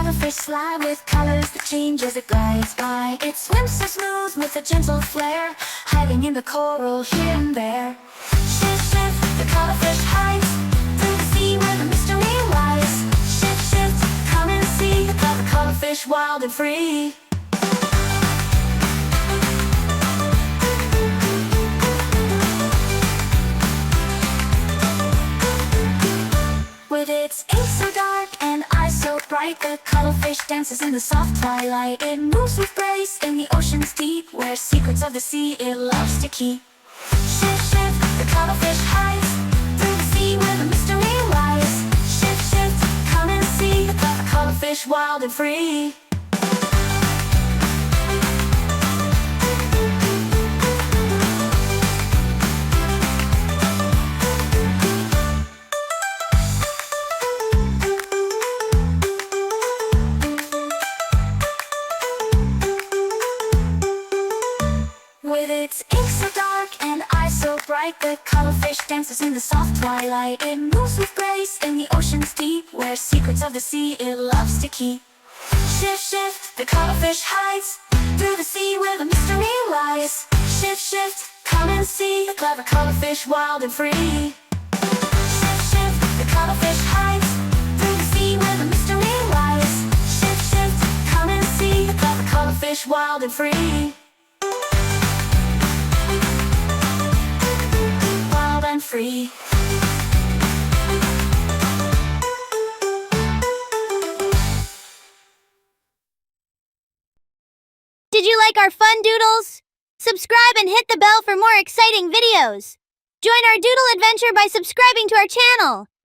cuttlefish slide with colors that change as it glides by. It swims so smooth with a gentle flair, hiding in the coral here and there. Shift, shift, the cuttlefish hides through the sea where the mystery lies. Shift, shift, come and see the cuttlefish wild and free. With its ink so dark and eyes so bright, the cuttlefish dances in the soft twilight. It moves with grace in the ocean's deep, where secrets of the sea it loves to keep. Shift, shift, the cuttlefish hides through the sea where the mystery lies. Shift, shift, come and see the cuttlefish wild and free. With its ink so dark and eyes so bright, the cuttlefish dances in the soft twilight. It moves with grace in the ocean's deep, where secrets of the sea it loves to keep. Shift, shift, the cuttlefish hides through the sea where the mystery lies. Shift, shift, come and see the clever cuttlefish wild and free. Shift, shift, the cuttlefish hides through the sea where the mystery lies. Shift, shift, come and see the clever cuttlefish wild and free. Free. Did you like our fun doodles? Subscribe and hit the bell for more exciting videos. Join our doodle adventure by subscribing to our channel.